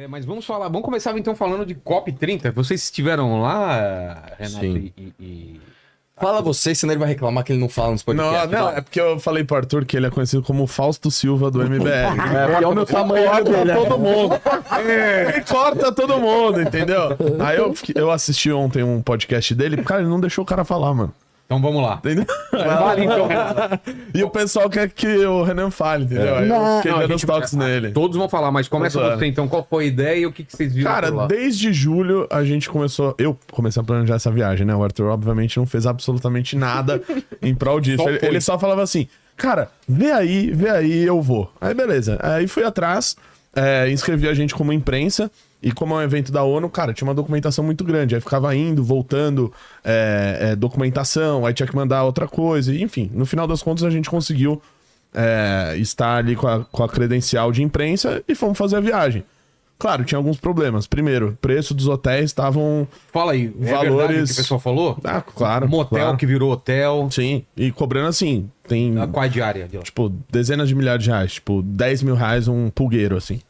Mas vamos começar então falando de COP30. Vocês estiveram lá, Renato Sim. e... Fala você, senão ele vai reclamar que ele não fala nos podcasts. Não, é porque eu falei pro Arthur que ele é conhecido como o Fausto Silva do MBL. porque é o meu tamanho dele. Todo mundo. Ele corta todo mundo, entendeu? Aí eu assisti ontem um podcast dele, cara, ele não deixou o cara falar, mano. Então vamos lá. Entendeu? Vale então, Renato. E o pessoal quer que o Renan fale, entendeu? Aí eu fiquei dando os toques nele. Todos vão falar, mas começa você então. Qual foi a ideia e o que vocês viram Cara, por lá? desde julho a gente começou. Eu comecei a planejar essa viagem, né? O Arthur, obviamente, não fez absolutamente nada em prol disso. Ele só falava assim: cara, vê aí, eu vou. Aí beleza. Aí fui atrás, inscrevi a gente como imprensa. E como é um evento da ONU, cara, tinha uma documentação muito grande. Aí ficava indo, voltando, documentação, aí tinha que mandar outra coisa. E, enfim, no final das contas a gente conseguiu estar ali com a credencial de imprensa e fomos fazer a viagem. Claro, tinha alguns problemas. Primeiro, preço dos hotéis estavam... Fala aí, valores... que o pessoal falou? Ah, claro. Motel claro. que virou hotel. Sim, e cobrando assim, tem... Qual é a diária de lá? Tipo, dezenas de milhares de reais. Tipo, 10 mil reais um pulgueiro, assim.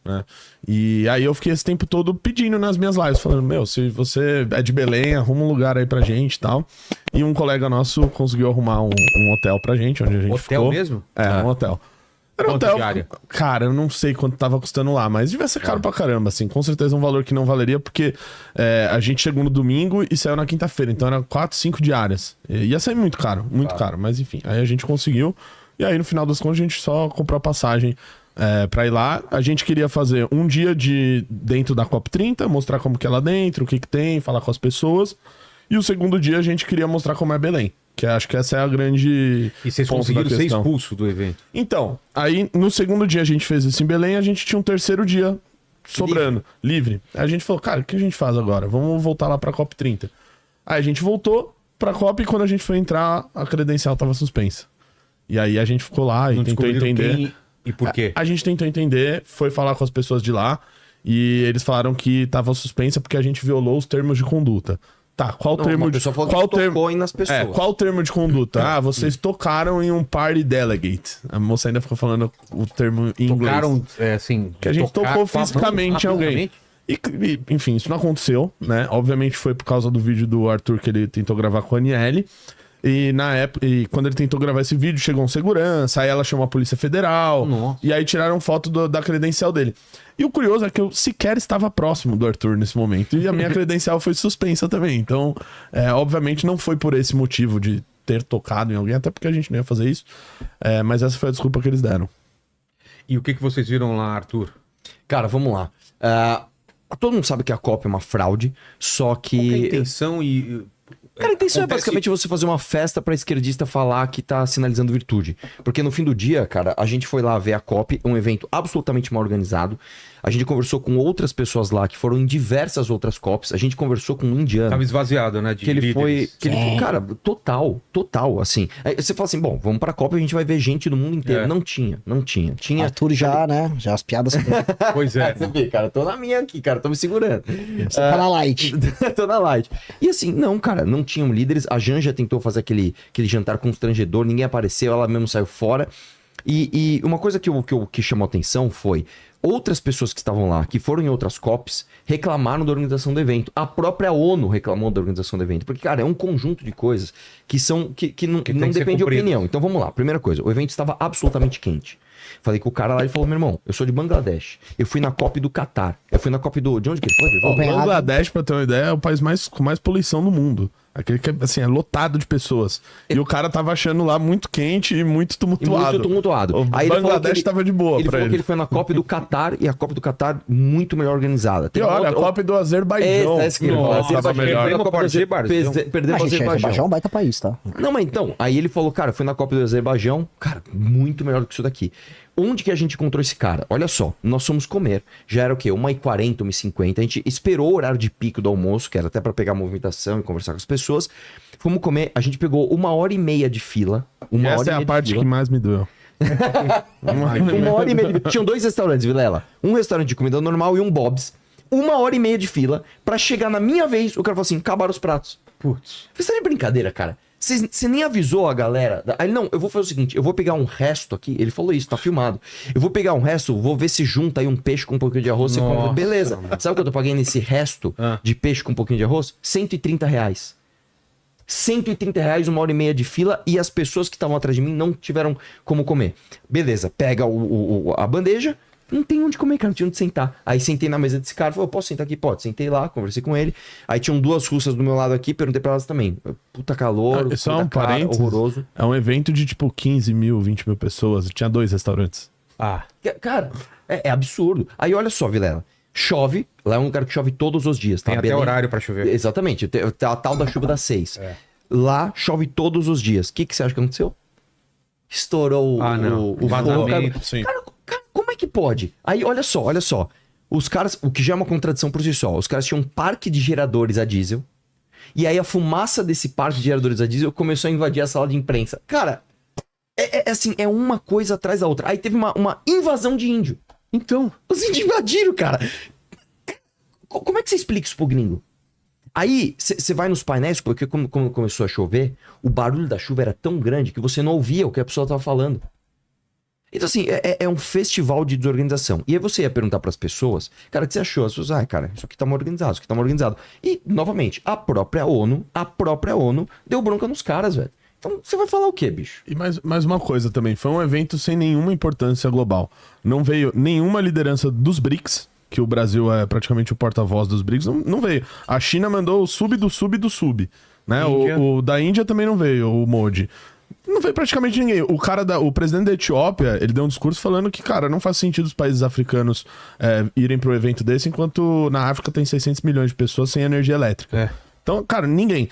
Né? E aí eu fiquei esse tempo todo pedindo nas minhas lives, falando, meu, se você é de Belém, arruma um lugar aí pra gente e tal. E um colega nosso conseguiu arrumar um hotel pra gente, onde a gente ficou. Hotel mesmo? Um hotel. Era um Quanto hotel, diária? cara, eu não sei quanto tava custando lá, mas devia ser caro pra caramba, assim. Com certeza um valor que não valeria, porque a gente chegou no domingo e saiu na quinta-feira, então era 4, 5 diárias. Ia sair muito caro, caro, mas enfim. Aí a gente conseguiu, e aí no final das contas a gente só comprou a passagem pra ir lá. A gente queria fazer um dia dentro da COP30, mostrar como que é lá dentro, o que tem, falar com as pessoas. E o segundo dia a gente queria mostrar como é Belém. Que acho que essa é a grande. E vocês ponto conseguiram da ser questão. expulso do evento? Então, aí no segundo dia a gente fez isso em Belém, a gente tinha um terceiro dia sobrando, livre. Aí a gente falou, cara, o que a gente faz agora? Vamos voltar lá pra COP30. Aí a gente voltou pra COP e quando a gente foi entrar, a credencial tava suspensa. E aí a gente ficou lá e Não tentou descobriram entender. quem e por quê? A gente tentou entender, foi falar com as pessoas de lá e eles falaram que tava suspensa porque a gente violou os termos de conduta. Tá, qual termo de... Qual tocou nas pessoas. qual termo de conduta? Ah, vocês tocaram em um party delegate. A moça ainda ficou falando o termo em inglês. Tocaram, assim... Que a gente tocou com a mão fisicamente em alguém. rapidamente? E, enfim, isso não aconteceu, né? Obviamente foi por causa do vídeo do Arthur que ele tentou gravar com a Aniele. E na época, quando ele tentou gravar esse vídeo, chegou um segurança, aí ela chamou a Polícia Federal. Nossa. E aí tiraram foto da credencial dele. E o curioso é que eu sequer estava próximo do Arthur nesse momento. E a minha credencial foi suspensa também. Então, obviamente não foi por esse motivo de ter tocado em alguém, até porque a gente não ia fazer isso. Mas essa foi a desculpa que eles deram. E o que vocês viram lá, Arthur? Cara, vamos lá. Todo mundo sabe que a COP é uma fraude, só que... Qual que é a intenção e... Cara, a intenção é Acontece- basicamente você fazer uma festa pra esquerdista falar que tá sinalizando virtude. Porque no fim do dia, cara, a gente foi lá ver a COP, um evento absolutamente mal organizado. A gente conversou com outras pessoas lá que foram em diversas outras COPs. A gente conversou com um indiano. Tava esvaziado, né? De Que ele foi. líderes. Que ele foi, cara, total, assim. Aí você fala assim, bom, vamos pra Copa e a gente vai ver gente do mundo inteiro. É. Não tinha. Tinha. Arthur já, né? Já as piadas. Pois é. Você vê, cara, tô na minha aqui, cara, tô me segurando. Você tá na light. Tô na light. E assim, não, cara, não tinham líderes. A Janja tentou fazer aquele jantar constrangedor, ninguém apareceu, ela mesmo saiu fora. E uma coisa que chamou atenção foi outras pessoas que estavam lá, que foram em outras COPs, reclamaram da organização do evento. A própria ONU reclamou da organização do evento. Porque, cara, é um conjunto de coisas que são que não tem que ser depende de cumpridas. opinião. Então vamos lá. Primeira coisa, o evento estava absolutamente quente. Falei com o cara lá e falou, meu irmão, eu sou de Bangladesh. Eu fui na COP do Catar. Eu fui na COP do... De onde que ele foi? Ele falou, O Bangladesh, pra ter uma ideia, é o país com mais poluição do mundo. Aquele que assim, é lotado de pessoas. E o cara tava achando lá muito quente e muito tumultuado. Muito tumultuado. O Aí ele falou Bangladesh que ele- tava de boa Ele pra falou ele. que ele foi na COP do Catar e a COP do Catar muito melhor organizada. Tem E olha, a outra- COP do Azerbaijão. Essa que ele falou. Nossa, tava Azerbaijão. melhor. Perdemos Copa pro do Azerbaijão. Perdemos A pro gente, Azerbaijão é Azerbaijão. um baita país, tá? Não, mas então, aí ele falou, cara, fui na Copa do Azerbaijão, cara, muito melhor do que isso daqui. Onde que a gente encontrou esse cara? Olha só, nós fomos comer, já era o quê? 1h40, 1h50, a gente esperou o horário de pico do almoço, que era até pra pegar a movimentação e conversar com as pessoas. Fomos comer, a gente pegou 1h30 de fila. Essa é a parte que mais me doeu. 1h30. Tinham 2 restaurantes, Vilela. Um restaurante de comida normal e um Bob's. 1h30 de fila pra chegar na minha vez, o cara falou assim, acabaram os pratos. Putz. Você tá de brincadeira, cara? Você nem avisou a galera. Aí, não, eu vou fazer o seguinte, eu vou pegar um resto aqui, ele falou isso, tá filmado. Eu vou pegar um resto, vou ver se junta aí um peixe com um pouquinho de arroz, você compra. Beleza. Sabe o que eu tô pagando nesse resto de peixe com um pouquinho de arroz? R$130. R$130, 1h30 de fila, e as pessoas que estavam atrás de mim não tiveram como comer. Beleza, pega a bandeja, não tem onde comer, cara, não tinha onde sentar. Aí sentei na mesa desse cara, falei, eu posso sentar aqui? Pode. Sentei lá, conversei com ele. Aí tinham 2 russas do meu lado aqui, perguntei pra elas também. Puta calor, Só puta um parênteses, horroroso. É um evento de tipo 15 mil, 20 mil pessoas. Tinha 2 restaurantes. Cara, é absurdo. Aí olha só, Vilela. Chove, lá é um lugar que chove todos os dias, tá? Tem até horário pra chover. Exatamente, a tal da chuva das 6. Lá chove todos os dias. O que você acha que aconteceu? Estourou o vazamento. Sim. Cara, como é que pode? Aí, olha só. Os caras, o que já é uma contradição por si só, os caras tinham um parque de geradores a diesel, e aí a fumaça desse parque de geradores a diesel começou a invadir a sala de imprensa. Cara, assim, é uma coisa atrás da outra. Aí teve uma invasão de índio. Então, os índios invadiram, cara. Como é que você explica isso pro gringo? Aí, você vai nos painéis, porque como começou a chover, o barulho da chuva era tão grande que você não ouvia o que a pessoa tava falando. Então, assim, é um festival de desorganização. E aí você ia perguntar pras pessoas, cara, o que você achou? As pessoas, cara, isso aqui tá mal organizado, isso aqui tá mal organizado. E, novamente, a própria ONU deu bronca nos caras, velho. Então, você vai falar o quê, bicho? E mais uma coisa também, foi um evento sem nenhuma importância global. Não veio nenhuma liderança dos BRICS, que o Brasil é praticamente o porta-voz dos BRICS, não veio. A China mandou o sub do sub do sub, né? O da Índia também não veio, o Modi. Não veio praticamente ninguém. O presidente da Etiópia, ele deu um discurso falando que, cara, não faz sentido os países africanos irem pro evento desse, enquanto na África tem 600 milhões de pessoas sem energia elétrica. Então, cara, ninguém.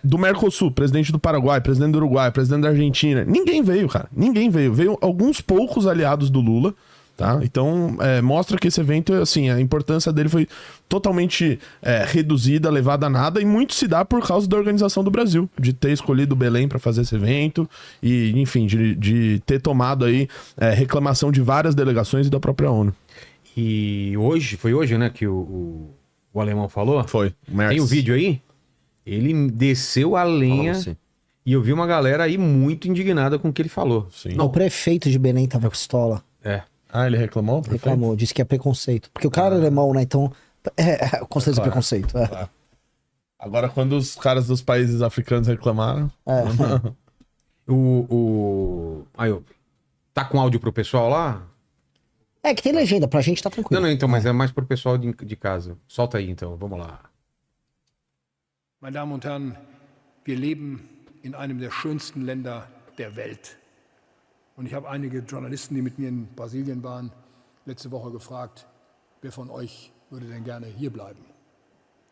Do Mercosul, presidente do Paraguai, presidente do Uruguai, presidente da Argentina, ninguém veio, cara. Ninguém veio. Veio alguns poucos aliados do Lula, tá? Então, mostra que esse evento, assim, a importância dele foi totalmente reduzida, levada a nada, e muito se dá por causa da organização do Brasil, de ter escolhido Belém para fazer esse evento, e, enfim, de ter tomado aí reclamação de várias delegações e da própria ONU. E foi hoje, né, que o alemão falou? Foi. Tem o vídeo aí? Ele desceu a lenha e eu vi uma galera aí muito indignada com o que ele falou. Sim. Não, o prefeito de Belém tava pistola. Ah, ele reclamou? Reclamou, disse que é preconceito. Porque o cara é alemão, né? Então, com certeza preconceito. Claro. Agora, quando os caras dos países africanos reclamaram... Aí, tá com áudio pro pessoal lá? Que tem legenda, pra gente tá tranquilo. Não, então, mas é mais pro pessoal de casa. Solta aí, então, vamos lá. Meine Damen und Herren, wir leben in einem der schönsten Länder der Welt. Und ich habe einige Journalisten, die mit mir in Brasilien waren, letzte Woche gefragt, wer von euch würde denn gerne hier bleiben?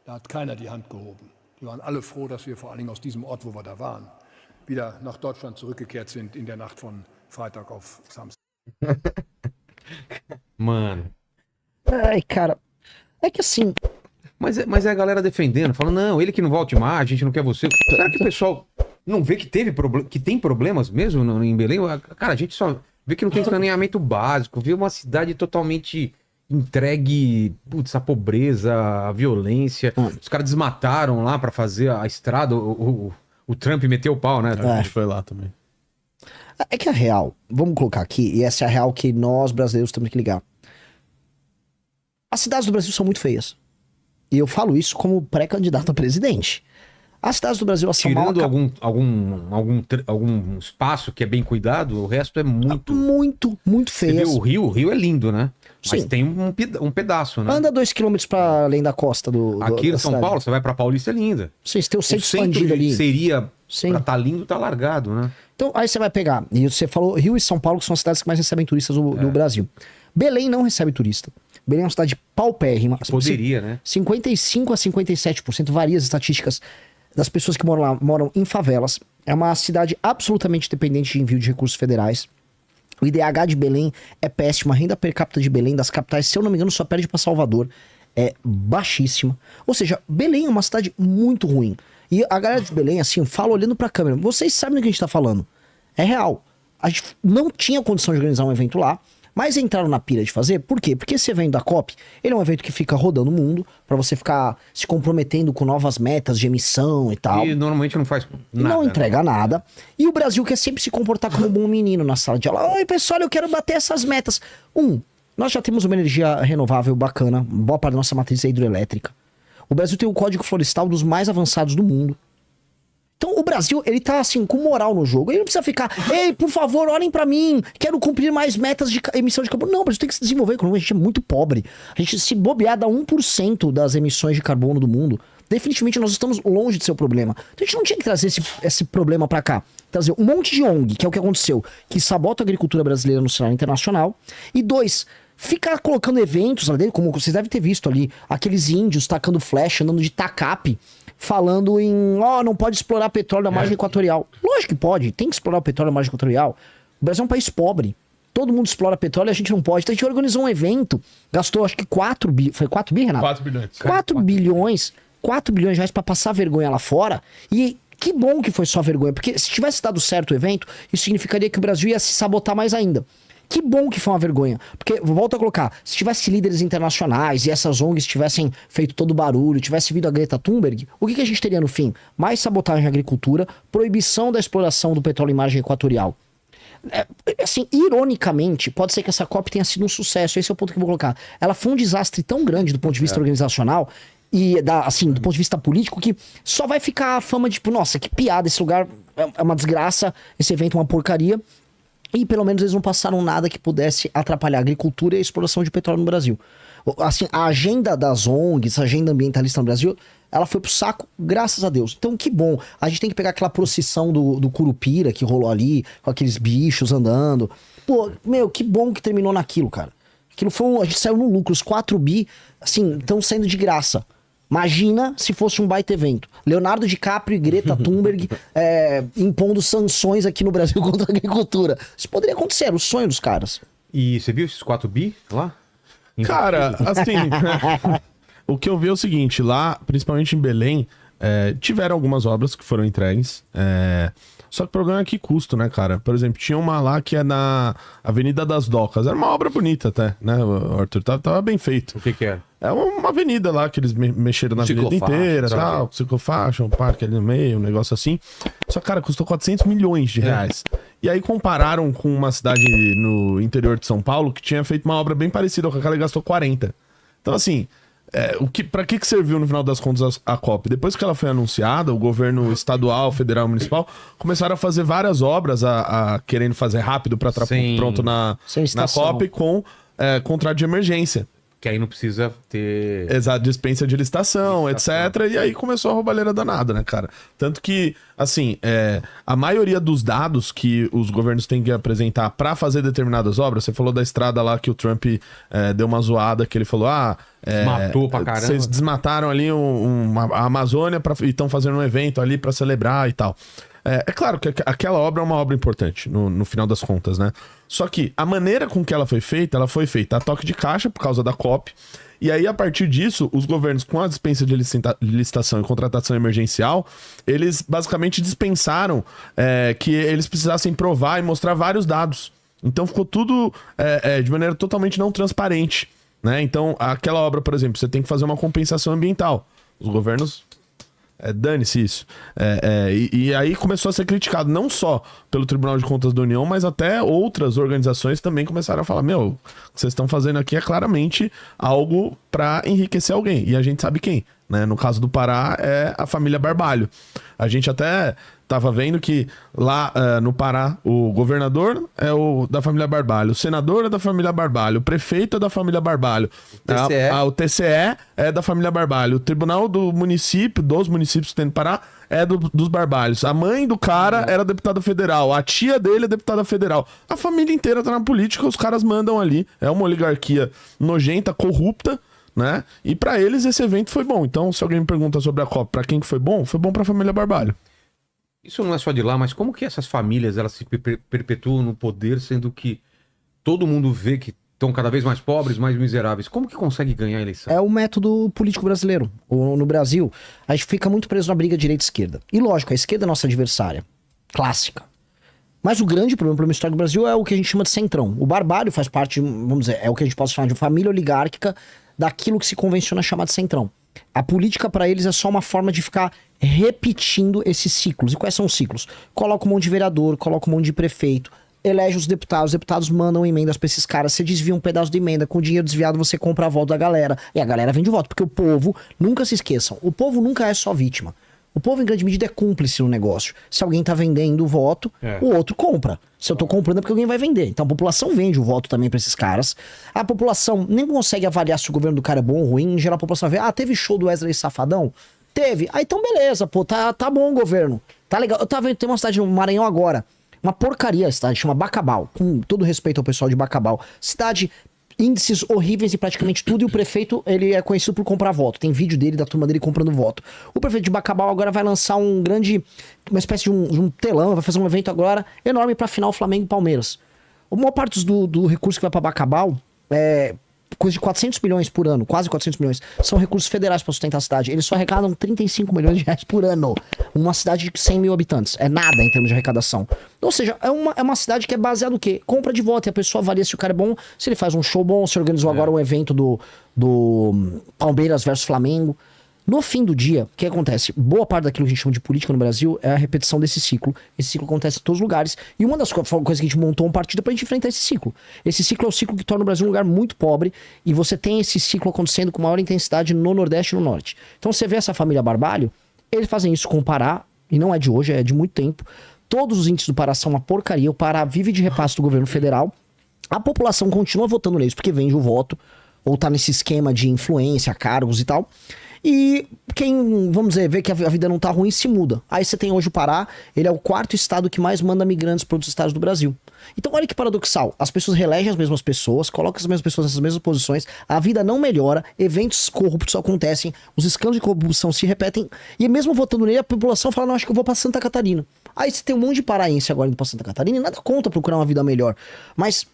Da hat keiner die Hand gehoben. Die waren alle froh, dass wir vor allen Dingen aus diesem Ort, wo wir da waren, wieder nach Deutschland zurückgekehrt sind in der Nacht von Freitag auf Samstag. Mano. Ai, cara, é que assim... Mas é a galera defendendo, falando, não, ele que não volte mais, a gente não quer você. Será que o pessoal não vê que tem problemas mesmo em Belém? Cara, a gente só vê que não tem saneamento básico, vê uma cidade totalmente entregue, putz, a pobreza, a violência. Os caras desmataram lá pra fazer a estrada, o Trump meteu o pau, né? A gente foi lá também. É que a real, vamos colocar aqui, e essa é a real que nós brasileiros temos que ligar. As cidades do Brasil são muito feias. E eu falo isso como pré-candidato a presidente. As cidades do Brasil são tirando algum espaço que é bem cuidado, o resto é muito feias. Você vê o Rio é lindo, né? Mas Sim. tem um pedaço, né? Anda 2 km para além da costa Aqui da em São cidade. Paulo, você vai pra Paulista, é linda. Sim, você tem o O centro centro expandido ali. seria Sim. pra tá lindo, tá largado, né? Então, aí você vai pegar, e você falou Rio e São Paulo, que são as cidades que mais recebem turistas do Brasil. Belém não recebe turista. Belém é uma cidade paupérrima. Poderia, né? 55% a 57%, varia as estatísticas das pessoas que moram lá, moram em favelas. É uma cidade absolutamente dependente de envio de recursos federais. O IDH de Belém é péssimo. A renda per capita de Belém, das capitais, se eu não me engano, só perde para Salvador. É baixíssima. Ou seja, Belém é uma cidade muito ruim. E a galera de Belém, assim, fala olhando pra câmera. Vocês sabem do que a gente tá falando. É real. A gente não tinha condição de organizar um evento lá. Mas entraram na pira de fazer, por quê? Porque esse evento da COP, ele é um evento que fica rodando o mundo, pra você ficar se comprometendo com novas metas de emissão e tal. E normalmente não faz nada. Não entrega nada. E o Brasil quer sempre se comportar como um bom menino na sala de aula. Oi, pessoal, eu quero bater essas metas. Nós já temos uma energia renovável bacana, boa parte da nossa matriz é hidroelétrica. O Brasil tem o Código Florestal dos mais avançados do mundo. Então o Brasil, ele tá assim, com moral no jogo. Ele não precisa ficar, ei, por favor, olhem pra mim, quero cumprir mais metas de emissão de carbono. Não, o Brasil tem que se desenvolver, a gente é muito pobre. A gente se bobear dá 1% das emissões de carbono do mundo. Definitivamente nós estamos longe de ser o problema. Então a gente não tinha que trazer esse problema pra cá. Trazer um monte de ONG, que é o que aconteceu, que sabota a agricultura brasileira no cenário internacional. E 2, ficar colocando eventos lá dentro, como vocês devem ter visto ali, aqueles índios tacando flecha, andando de tacape, falando em, não pode explorar petróleo da margem equatorial. Lógico que pode, tem que explorar o petróleo da margem equatorial. O Brasil é um país pobre. Todo mundo explora petróleo e a gente não pode. Então a gente organizou um evento, gastou acho que 4 bi, foi 4 bi, Renato? 4 bilhões. 4 bilhões de reais pra passar vergonha lá fora. E que bom que foi só vergonha, porque se tivesse dado certo o evento, isso significaria que o Brasil ia se sabotar mais ainda. Que bom que foi uma vergonha. Porque, volto a colocar, se tivesse líderes internacionais e essas ONGs tivessem feito todo o barulho, tivesse vindo a Greta Thunberg, o que a gente teria no fim? Mais sabotagem na agricultura, proibição da exploração do petróleo em margem equatorial. Assim, ironicamente, pode ser que essa COP tenha sido um sucesso. Esse é o ponto que eu vou colocar. Ela foi um desastre tão grande do ponto de vista organizacional e, assim, do ponto de vista político, que só vai ficar a fama de, tipo, nossa, que piada, esse lugar é uma desgraça, esse evento é uma porcaria. E pelo menos eles não passaram nada que pudesse atrapalhar a agricultura e a exploração de petróleo no Brasil. Assim, a agenda das ONGs, a agenda ambientalista no Brasil, ela foi pro saco, graças a Deus. Então, que bom. A gente tem que pegar aquela procissão do Curupira que rolou ali, com aqueles bichos andando. Pô, meu, que bom que terminou naquilo, cara. Aquilo foi a gente saiu no lucro. Os 4 bi, assim, estão saindo de graça. Imagina se fosse um baita evento. Leonardo DiCaprio e Greta Thunberg impondo sanções aqui no Brasil contra a agricultura. Isso poderia acontecer, era o sonho dos caras. E você viu esses 4 bi lá? Cara, assim, o que eu vi é o seguinte, lá, principalmente em Belém, tiveram algumas obras que foram entregues, só que o problema é que custo, né, cara? Por exemplo, tinha uma lá que é na Avenida das Docas, era uma obra bonita até, né, Arthur? Tava bem feito. O que era? É uma avenida lá que eles mexeram na avenida inteira, tal, ciclofaixa, um parque ali no meio, um negócio assim. Só que, cara, custou 400 milhões de reais. E aí compararam com uma cidade no interior de São Paulo que tinha feito uma obra bem parecida com aquela e gastou 40. Então, assim, pra que serviu no final das contas a COP? Depois que ela foi anunciada, o governo estadual, federal, municipal começaram a fazer várias obras, querendo fazer rápido pra estar pronto na COP com contrato de emergência. Que aí não precisa ter... Exato, dispensa de licitação, etc. E aí começou a roubalheira danada, né, cara? Tanto que, assim, a maioria dos dados que os governos têm que apresentar pra fazer determinadas obras, você falou da estrada lá que o Trump deu uma zoada, que ele falou, matou pra caramba. Vocês desmataram ali a Amazônia e estão fazendo um evento ali pra celebrar e tal. É claro que aquela obra é uma obra importante, no final das contas, né? Só que a maneira com que ela foi feita a toque de caixa por causa da COP. E aí, a partir disso, os governos, com a dispensa de licitação e contratação emergencial, eles basicamente dispensaram que eles precisassem provar e mostrar vários dados. Então, ficou tudo de maneira totalmente não transparente, né? Então, aquela obra, por exemplo, você tem que fazer uma compensação ambiental. Os governos... dane-se isso. E aí começou a ser criticado não só pelo Tribunal de Contas da União, mas até outras organizações também começaram a falar, o que vocês estão fazendo aqui é claramente algo para enriquecer alguém. E a gente sabe quem, né? No caso do Pará é a família Barbalho. A gente até tava vendo que lá no Pará o governador é da família Barbalho, o senador é da família Barbalho, o prefeito é da família Barbalho, o TCE é da família Barbalho, o tribunal dos municípios que tem no Pará é dos Barbalhos, a mãe do cara era deputada federal, a tia dele é deputada federal, a família inteira tá na política, os caras mandam ali, é uma oligarquia nojenta, corrupta, né? E pra eles esse evento foi bom. Então, se alguém me pergunta sobre a COP, pra quem que foi bom pra família Barbalho. Isso não é só de lá, mas como que essas famílias elas se perpetuam no poder, sendo que todo mundo vê que estão cada vez mais pobres, mais miseráveis? Como que consegue ganhar a eleição? É o método político brasileiro. No Brasil, a gente fica muito preso na briga direita e esquerda. E lógico, a esquerda é nossa adversária. Clássica. Mas o grande problema histórico do Brasil é o que a gente chama de centrão. O Barbalho faz parte, vamos dizer, é o que a gente pode chamar de família oligárquica daquilo que se convenciona chamar de centrão. A política para eles é só uma forma de ficar repetindo esses ciclos. E quais são os ciclos? Coloca um monte de vereador, coloca um monte de prefeito, elege os deputados mandam emendas pra esses caras, você desvia um pedaço de emenda, com o dinheiro desviado você compra a voto da galera, e a galera vende o voto, porque o povo, nunca se esqueçam, o povo nunca é só vítima. O povo, em grande medida, é cúmplice no negócio. Se alguém tá vendendo o voto, o outro compra. Se eu tô comprando é porque alguém vai vender. Então a população vende o voto também pra esses caras. A população nem consegue avaliar se o governo do cara é bom ou ruim. Em geral, a população vê, teve show do Wesley Safadão? Teve. Ah, então beleza, pô, tá bom o governo. Tá legal. Eu tava vendo, tem uma cidade no Maranhão agora, uma porcaria a cidade, chama Bacabal. Com todo respeito ao pessoal de Bacabal. Cidade, índices horríveis e praticamente tudo, e o prefeito, ele é conhecido por comprar voto. Tem vídeo dele, da turma dele comprando voto. O prefeito de Bacabal agora vai lançar uma espécie de um telão, vai fazer um evento agora enorme pra final Flamengo e Palmeiras. A maior parte do recurso que vai pra Bacabal é coisa de 400 milhões por ano, quase 400 milhões, são recursos federais para sustentar a cidade. Eles só arrecadam 35 milhões de reais por ano. Uma cidade de 100 mil habitantes. É nada em termos de arrecadação. Ou seja, é uma cidade que é baseada no quê? Compra de voto. E a pessoa avalia se o cara é bom, se ele faz um show bom, se organizou agora um evento do Palmeiras versus Flamengo. No fim do dia, o que acontece? Boa parte daquilo que a gente chama de política no Brasil é a repetição desse ciclo. Esse ciclo acontece em todos os lugares. E uma das coisas que a gente montou um partido pra gente enfrentar esse ciclo. Esse ciclo é o ciclo que torna o Brasil um lugar muito pobre. E você tem esse ciclo acontecendo com maior intensidade no Nordeste e no Norte. Então você vê essa família Barbalho, eles fazem isso com o Pará, e não é de hoje, é de muito tempo. Todos os índices do Pará são uma porcaria. O Pará vive de repasse do governo federal. A população continua votando neles porque vende o voto, ou tá nesse esquema de influência, cargos e tal. E quem, vamos dizer, vê que a vida não tá ruim, se muda. Aí você tem hoje o Pará, ele é o 4º estado que mais manda migrantes para outros estados do Brasil. Então olha que paradoxal, as pessoas reelegem as mesmas pessoas, colocam as mesmas pessoas nessas mesmas posições, a vida não melhora, eventos corruptos acontecem, os escândalos de corrupção se repetem, e mesmo votando nele, a população fala, não, acho que eu vou para Santa Catarina. Aí você tem um monte de paraense agora indo pra Santa Catarina, e nada contra procurar uma vida melhor. Mas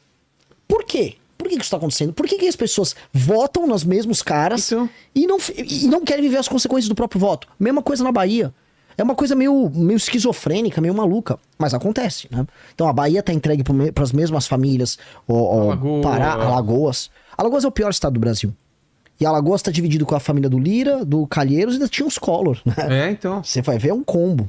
por quê? Por que isso está acontecendo? Por que as pessoas votam nos mesmos caras e não querem viver as consequências do próprio voto? Mesma coisa na Bahia. É uma coisa meio esquizofrênica, meio maluca. Mas acontece, né? Então a Bahia tá entregue para as mesmas famílias. Pará, Alagoas. Alagoas é o pior estado do Brasil. E Alagoas tá dividido com a família do Lira, do Calheiros e ainda tinha os Collor, né? Então. Você vai ver, é um combo.